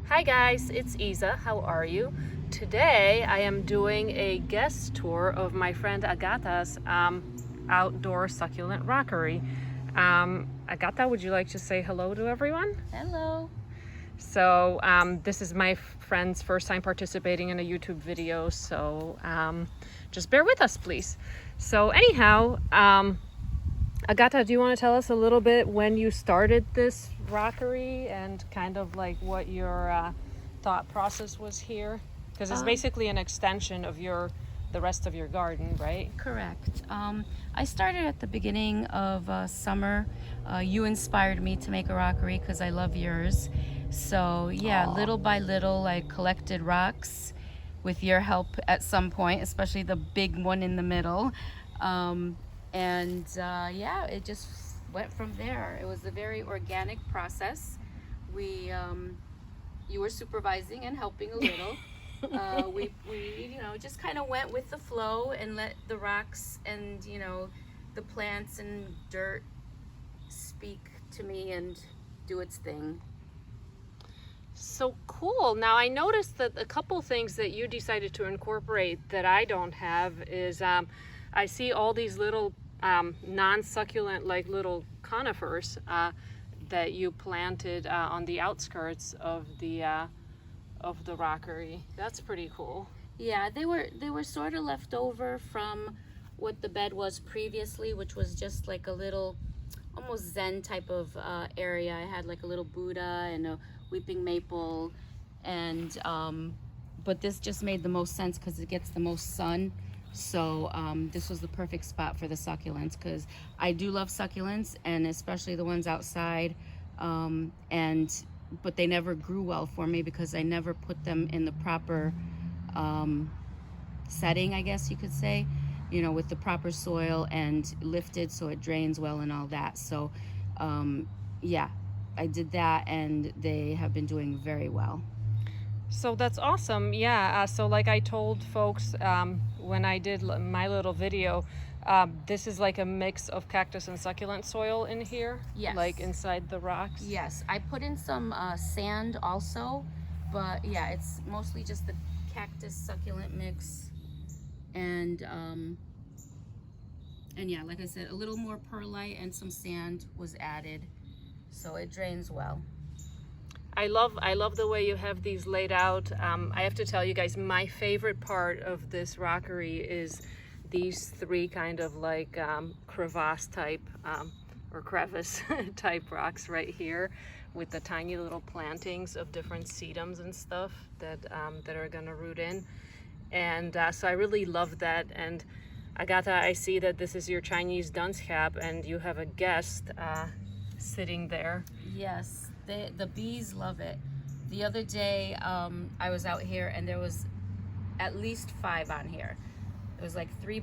Hi guys, it's Isa. How are you? Today I am doing a guest tour of my friend Agata's outdoor succulent rockery. Agata, would you like to say hello to everyone? Hello. So this is my friend's first time participating in a YouTube video, so just bear with us, please. So anyhow, Agata, do you want to tell us a little bit when you started this rockery and kind of like what your thought process was here? Because it's basically an extension of the rest of your garden, right? Correct. I started at the beginning of summer. You inspired me to make a rockery because I love yours. So yeah, Aw. little by little, I collected rocks with your help at some point, especially the big one in the middle. Yeah, it just went from there. It was a very organic process. You were supervising and helping a little. We just kind of went with the flow and let the rocks and the plants and dirt speak to me and do its thing. So cool. Now I noticed that a couple things that you decided to incorporate that I don't have is I see all these little non-succulent like little conifers that you planted on the outskirts of the rockery. That's pretty cool. Yeah, they were sort of left over from what the bed was previously, which was just like a little almost zen type of area. I had like a little Buddha and a weeping maple, and but this just made the most sense because it gets the most sun. So this was the perfect spot for the succulents because I do love succulents, and especially the ones outside. But they never grew well for me because I never put them in the proper setting, I guess you could say, with the proper soil and lifted so it drains well and all that. So yeah, I did that and they have been doing very well. So that's awesome. Yeah. So like I told folks when I did my little video, this is like a mix of cactus and succulent soil in here. Yes. Like inside the rocks. Yes, I put in some sand also, but yeah, it's mostly just the cactus succulent mix, and yeah, like I said, a little more perlite and some sand was added, so it drains well. I love the way you have these laid out. I have to tell you guys, my favorite part of this rockery is these three kind of like crevasse type or crevice type rocks right here with the tiny little plantings of different sedums and stuff that are gonna root in. And so I really love that. And Agata, I see that this is your Chinese dunce cap and you have a guest sitting there. Yes. The bees love it. The other day, I was out here and there was at least 5 on here. It was like 3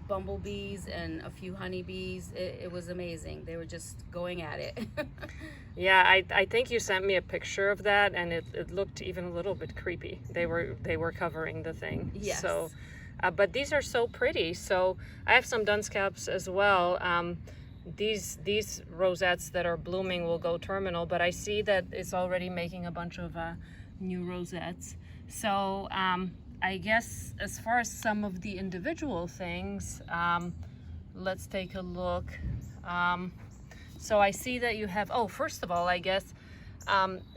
bumblebees and a few honeybees. It was amazing. They were just going at it. Yeah, I think you sent me a picture of that and it looked even a little bit creepy. They were covering the thing. Yes. So, but these are so pretty. So I have some dunce caps as well. These rosettes that are blooming will go terminal, but I see that it's already making a bunch of new rosettes. So I guess as far as some of the individual things, let's take a look. So I see that you have, first of all, I guess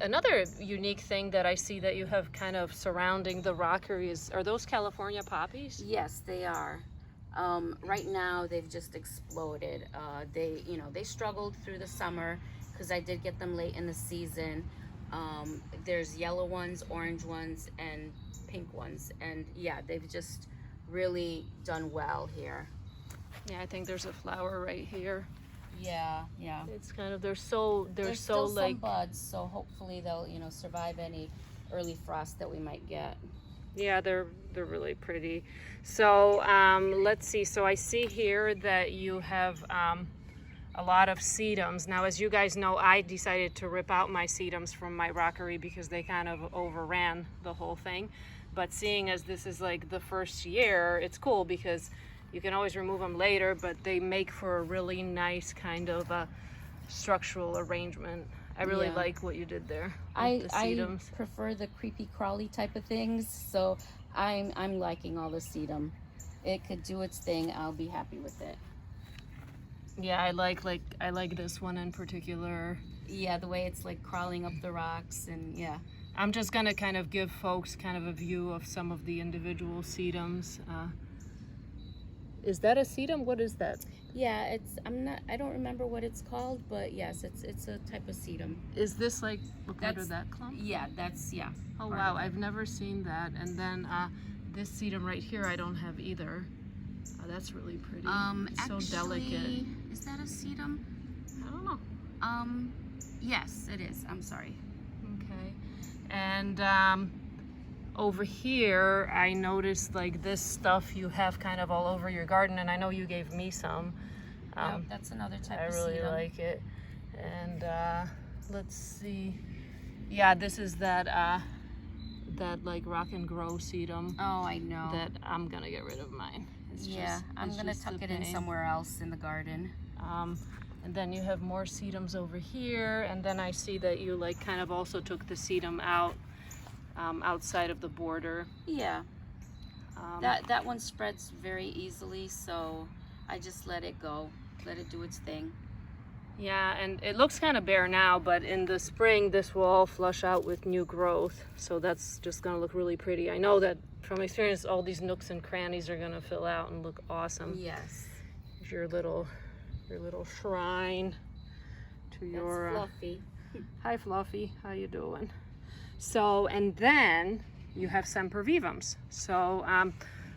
another unique thing that I see that you have kind of surrounding the rockery are those California poppies? Yes, they are. Right now they've just exploded. They struggled through the summer because I did get them late in the season. There's yellow ones, orange ones, and pink ones, and yeah, they've just really done well here. Yeah, I think there's a flower right here. Yeah. It's kind of, they're so still like some buds, so hopefully they'll survive any early frost that we might get. Yeah, they're really pretty. So let's see. So I see here that you have a lot of sedums. Now, as you guys know, I decided to rip out my sedums from my rockery because they kind of overran the whole thing. But seeing as this is like the first year, it's cool because you can always remove them later, but they make for a really nice kind of structural arrangement I really Yeah. like what you did there I with the sedums. prefer the creepy crawly type of things, so I'm liking all the sedum. It could do its thing. I'll be happy with it. Yeah, I like this one in particular. Yeah, the way it's like crawling up the rocks, and yeah. I'm just gonna kind of give folks kind of a view of some of the individual sedums. Is that a sedum? What is that? Yeah, I don't remember what it's called, but yes, it's a type of sedum. Is this like a part That's- of that clump? Yeah, that's yeah. Oh part wow, of it. I've never seen that. And then this sedum right here, I don't have either. That's really pretty. It's so delicate. Is that a sedum? I don't know. Yes, it is. I'm sorry. Okay. And over here, I noticed like this stuff you have kind of all over your garden, and I know you gave me some. Yep, that's another type I of really sedum. like it. And let's see. Yeah, this is that like rock and grow sedum Oh, I know. that I'm gonna get rid of mine. It's I'm it's gonna just tuck a it in pain. somewhere else in the garden. And then you have more sedums over here, and then I see that you like kind of also took the sedum out outside of the border. Yeah, Um, that one spreads very easily, so I just let it go, let it do its thing. Yeah, and it looks kind of bare now, but in the spring this will all flush out with new growth, so that's just gonna look really pretty. I know that from experience all these nooks and crannies are gonna fill out and look awesome. Yes, Here's your little shrine to your that's Fluffy. Hi Fluffy, how you doing? So, and then you have sempervivums. So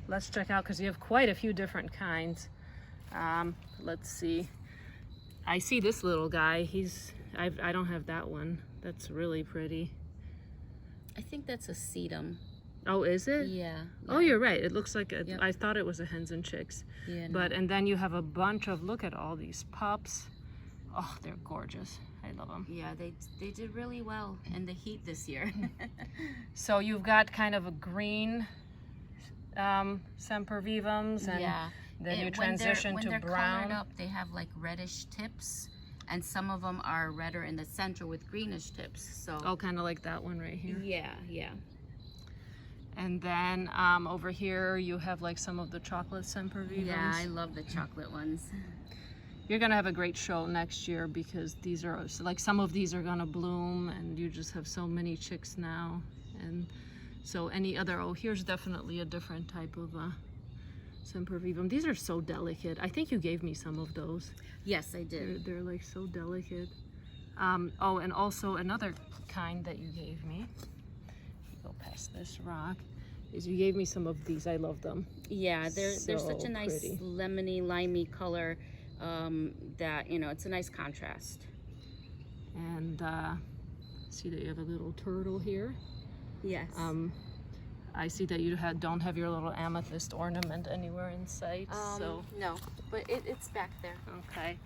let's check out, because you have quite a few different kinds. Let's see. I see this little guy. I don't have that one. That's really pretty. I think that's a sedum. Oh, is it? Yeah. Oh, you're right. It looks like Yep. I thought it was a hens and chicks. Yeah. But and then you have a bunch of, look at all these pups. Oh, they're gorgeous. I love them. Yeah, they did really well in the heat this year. So you've got kind of a green sempervivums, and Yeah. then you When transition to they're brown. colored up, they have like reddish tips, and some of them are redder in the center with greenish tips. So Oh, kind of like that one right here. yeah. And then over here you have like some of the chocolate sempervivums. Yeah, I love the chocolate ones. You're gonna have a great show next year, because these are like, some of these are gonna bloom, and you just have so many chicks now. And so any other, oh, here's definitely a different type of sempervivum. These are so delicate. I think you gave me some of those. Yes, I did. They're like so delicate. Oh, and also another kind that you gave me, go past this rock, is you gave me some of these. I love them. Yeah, they're So such a nice pretty. lemony, limey color that, you know, it's a nice contrast. And see that you have a little turtle here. Yes. I see that you don't have your little amethyst ornament anywhere in sight. So no, but it's back there. okay.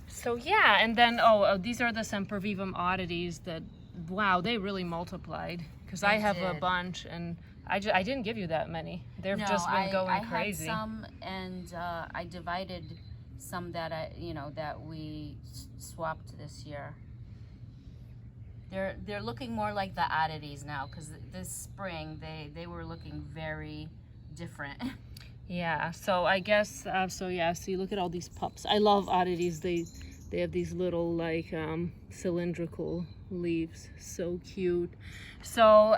So yeah, and then these are the sempervivum oddities that, wow, they really multiplied, because I They have a did. bunch, and I didn't give you that many. They've No, just been going I crazy. had some, and I divided some that that we swapped this year. They're looking more like the oddities now, because this spring they were looking very different. Yeah, so I guess so yeah, see, look at all these pups. I love oddities. They have these little like cylindrical leaves. So cute. So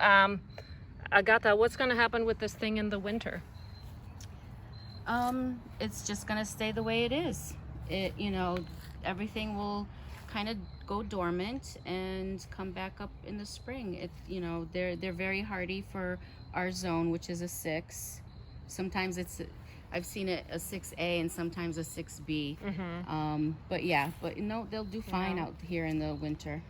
Agata, what's gonna happen with this thing in the winter? It's just gonna stay the way it is. Everything will kind of go dormant and come back up in the spring. They're very hardy for our zone, which is a 6. Sometimes I've seen it a 6A and sometimes a 6B. But no, they'll do fine out here in the winter.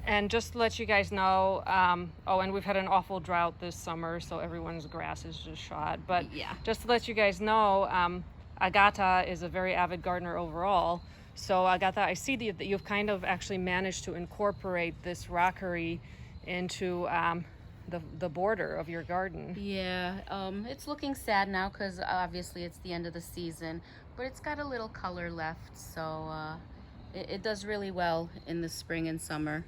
And just to let you guys know, and we've had an awful drought this summer, so everyone's grass is just shot. But Yeah. just to let you guys know, Agata is a very avid gardener overall. So Agata, I see that you've kind of actually managed to incorporate this rockery into the border of your garden. Yeah, it's looking sad now because obviously it's the end of the season, but it's got a little color left, so it does really well in the spring and summer.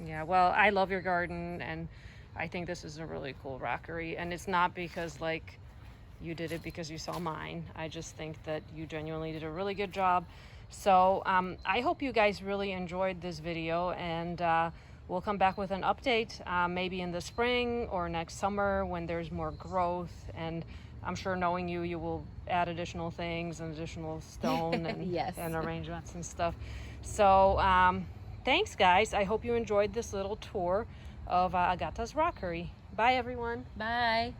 Yeah, well, I love your garden, and I think this is a really cool rockery. And it's not because like you did it because you saw mine. I just think that you genuinely did a really good job. So I hope you guys really enjoyed this video, and we'll come back with an update maybe in the spring or next summer when there's more growth. And I'm sure knowing you, you will add additional things and additional stone and, Yes. and arrangements and stuff. So thanks, guys. I hope you enjoyed this little tour of Agata's Rockery. Bye, everyone. Bye.